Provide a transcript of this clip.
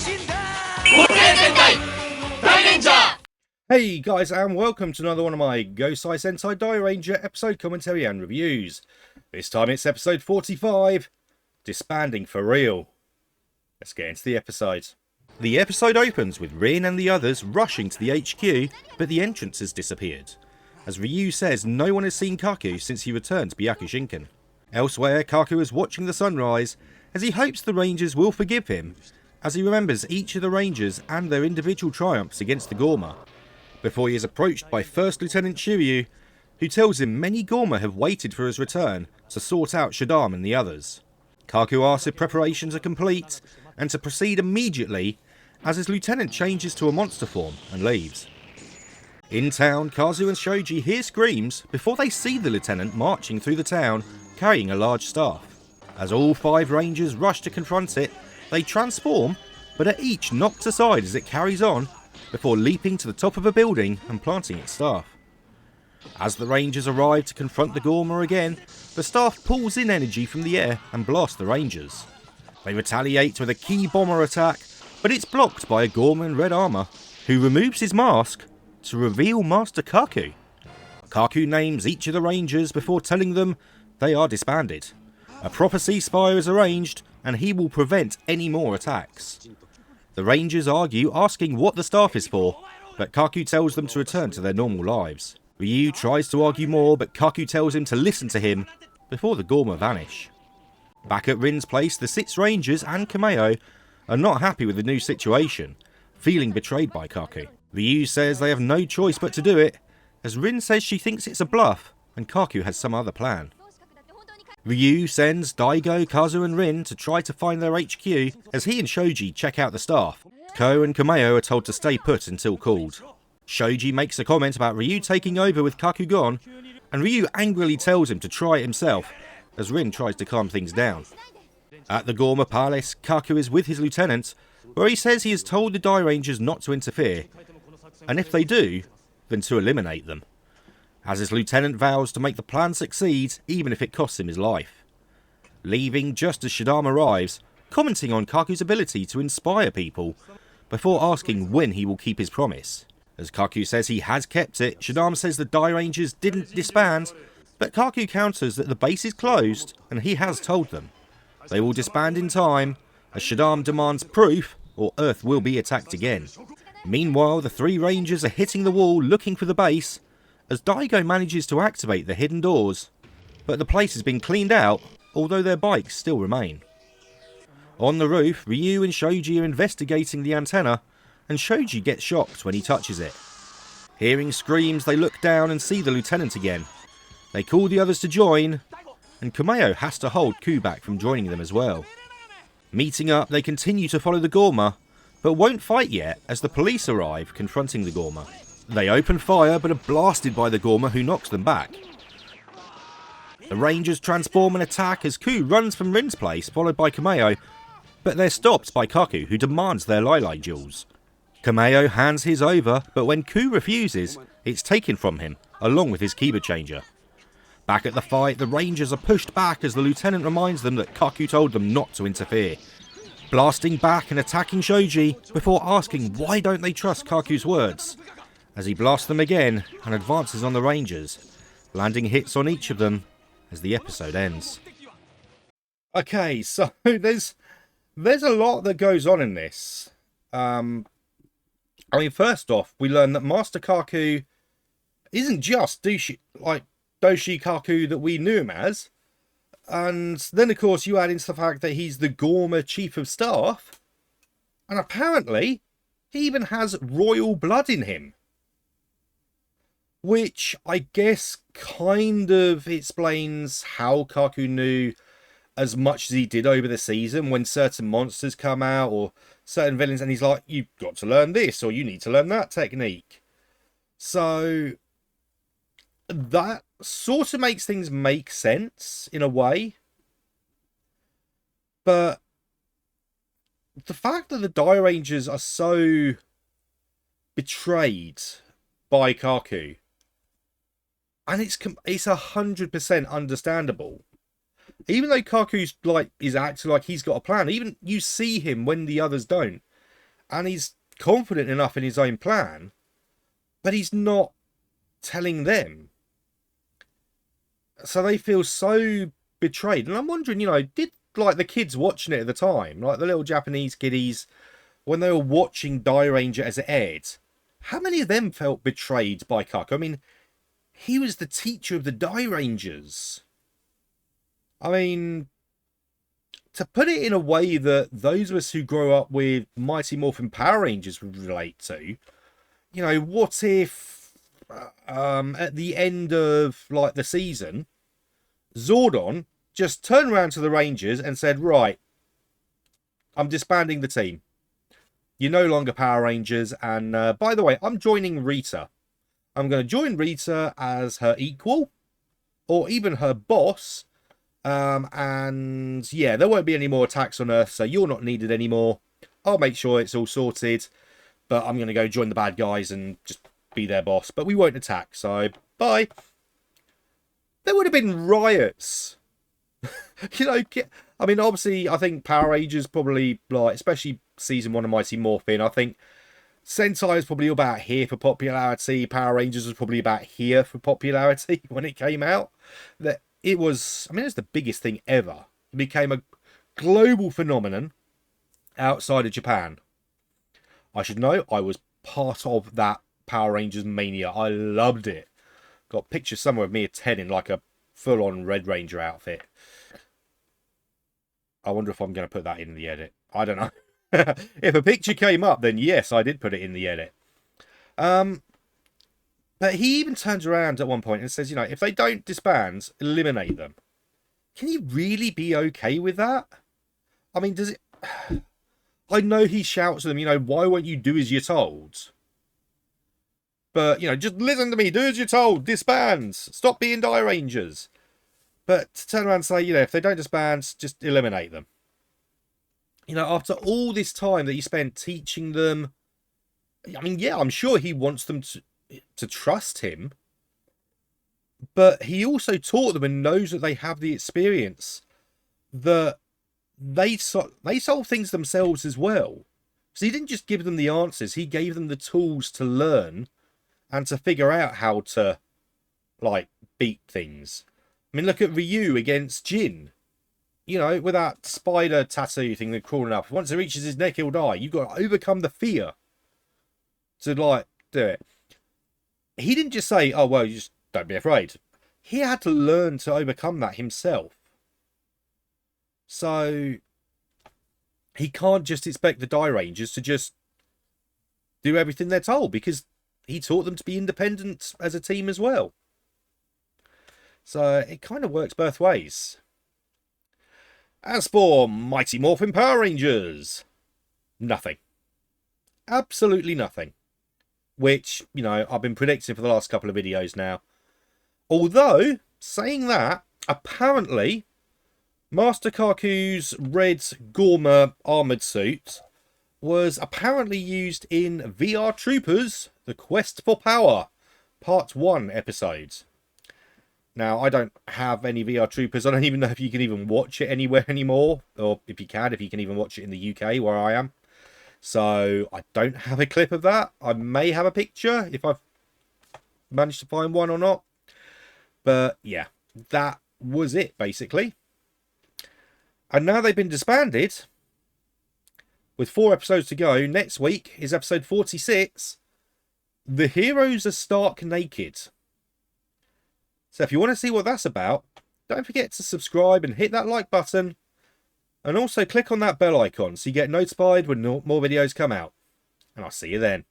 Gosei Sentai Dairanger! Hey guys, and welcome to another one of my Gosei Sentai Dairanger episode commentary and reviews. This time it's episode 45, Disbanding for Real. Let's get into the episode. The episode opens with Rin and the others rushing to the HQ, but the entrance has disappeared, as Ryu says no one has seen Kaku since he returned to Byakushinkan. Elsewhere, Kaku is watching the sunrise, as he hopes the Rangers will forgive him, as he remembers each of the Rangers and their individual triumphs against the Gorma, before he is approached by First Lieutenant Shiryu, who tells him many Gorma have waited for his return to sort out Shaddam and the others. Kaku asks if preparations are complete, and to proceed immediately, as his lieutenant changes to a monster form and leaves. In town, Kazu and Shoji hear screams before they see the lieutenant marching through the town carrying a large staff. As all 5 Rangers rush to confront it, they transform, but are each knocked aside as it carries on, before leaping to the top of a building and planting its staff. As the Rangers arrive to confront the Gorma again, the staff pulls in energy from the air and blasts the Rangers. They retaliate with a key bomber attack, but it's blocked by a Gorma in red armour, who removes his mask to reveal Master Kaku. Kaku names each of the Rangers before telling them they are disbanded. A proper ceasefire is arranged, and he will prevent any more attacks. The Rangers argue, asking what the staff is for, but Kaku tells them to return to their normal lives. Ryu tries to argue more, but Kaku tells him to listen to him before the Gorma vanish. Back at Rin's place, the 6 Rangers and Kameo are not happy with the new situation, feeling betrayed by Kaku. Ryu says they have no choice but to do it, as Rin says she thinks it's a bluff and Kaku has some other plan. Ryu sends Daigo, Kazu and Rin to try to find their HQ, as he and Shoji check out the staff. Ko and Kameo are told to stay put until called. Shoji makes a comment about Ryu taking over with Kaku gone, and Ryu angrily tells him to try it himself, as Rin tries to calm things down. At the Gorma Palace, Kaku is with his lieutenant, where he says he has told the Dairangers not to interfere, and if they do, then to eliminate them, as his lieutenant vows to make the plan succeed even if it costs him his life. Leaving just as Shaddam arrives, commenting on Kaku's ability to inspire people, before asking when he will keep his promise. As Kaku says he has kept it, Shaddam says the Dairangers didn't disband, but Kaku counters that the base is closed and he has told them. They will disband in time, as Shaddam demands proof or Earth will be attacked again. Meanwhile, the 3 Rangers are hitting the wall looking for the base, as Daigo manages to activate the hidden doors, but the place has been cleaned out, although their bikes still remain. On the roof, Ryu and Shoji are investigating the antenna, and Shoji gets shocked when he touches it. Hearing screams, they look down and see the lieutenant again. They call the others to join, and Kameo has to hold Ku back from joining them as well. Meeting up, they continue to follow the Gorma, but won't fight yet as the police arrive confronting the Gorma. They open fire but are blasted by the Gorma, who knocks them back. The Rangers transform and attack as Ku runs from Rin's place, followed by Kameo, but they're stopped by Kaku, who demands their Lai jewels. Kameo hands his over, but when Ku refuses, it's taken from him, along with his Kiba changer. Back at the fight, the Rangers are pushed back as the lieutenant reminds them that Kaku told them not to interfere, blasting back and attacking Shoji before asking why don't they trust Kaku's words, as he blasts them again and advances on the Rangers, landing hits on each of them as the episode ends. Okay, so there's a lot that goes on in this. First off, we learn that Master Kaku isn't just Doshi Kaku that we knew him as. And then, of course, you add into the fact that he's the Gorma Chief of Staff. And apparently, he even has royal blood in him. Which, I guess, kind of explains how Kaku knew as much as he did over the season when certain monsters come out or certain villains, and he's like, you've got to learn this or you need to learn that technique. So that sort of makes things make sense in a way. But the fact that the Dairangers are so betrayed by Kaku, and it's 100% understandable. Even though Kaku's is acting like he's got a plan, even you see him when the others don't. and he's confident enough in his own plan, but he's not telling them. So they feel so betrayed. And I'm wondering, did like the kids watching it at the time, like the little Japanese kiddies, when they were watching Dairanger as it aired, how many of them felt betrayed by Cuck? I mean, he was the teacher of the Dairangers. I mean, to put it in a way that those of us who grow up with Mighty Morphin Power Rangers would relate to, what if at the end of like the season, Zordon just turned around to the Rangers and said, right, I'm disbanding the team. You're no longer Power Rangers, and by the way, I'm joining Rita. I'm going to join Rita as her equal, or even her boss. And yeah, there won't be any more attacks on Earth, so you're not needed anymore. I'll make sure it's all sorted, but I'm going to go join the bad guys and just be their boss. But we won't attack, so bye. There would have been riots. I mean, obviously, I think Power Rangers probably, like, especially Season 1 of Mighty Morphin, I think Sentai is probably about here for popularity. Power Rangers was probably about here for popularity when it came out. That it was the biggest thing ever. It became a global phenomenon outside of Japan. I should know, I was part of that Power Rangers mania. I loved it. Got pictures somewhere of me at 10 in like a full-on Red Ranger outfit. I wonder if I'm going to put that in the edit. I don't know. If a picture came up, then yes, I did put it in the edit. But he even turns around at one point and says, if they don't disband, eliminate them. Can you really be okay with that? I mean, does it... I know he shouts at them, why won't you do as you're told? But, just listen to me, do as you're told, disband, stop being Dairangers. But to turn around and say, if they don't disband, just eliminate them. After all this time that he spent teaching them, I mean, yeah, I'm sure he wants them to trust him. But he also taught them and knows that they have the experience that they solve things themselves as well. So he didn't just give them the answers, he gave them the tools to learn and to figure out how to, like, beat things. I mean, look at Ryu against Jin. With that spider tattoo thing that's crawling up. Once it reaches his neck, he'll die. You've got to overcome the fear to, like, do it. He didn't just say, oh, well, you just don't be afraid. He had to learn to overcome that himself. So he can't just expect the Dairangers to just do everything they're told, because he taught them to be independent as a team as well. So it kind of works both ways. As for Mighty Morphin Power Rangers, nothing. Absolutely nothing. Which, I've been predicting for the last couple of videos now. Although, saying that, apparently, Master Kaku's red Gorma armoured suit was apparently used in VR Troopers, The Quest for Power, Part 1 episode. Now, I don't have any VR Troopers. I don't even know if you can even watch it anywhere anymore. Or if you can even watch it in the UK, where I am. So, I don't have a clip of that. I may have a picture, if I've managed to find one or not. But, yeah, that was it, basically. And now they've been disbanded, with 4 episodes to go. Next week is episode 46. The heroes are stark naked. So if you want to see what that's about, don't forget to subscribe and hit that like button. And also click on that bell icon so you get notified when more videos come out. And I'll see you then.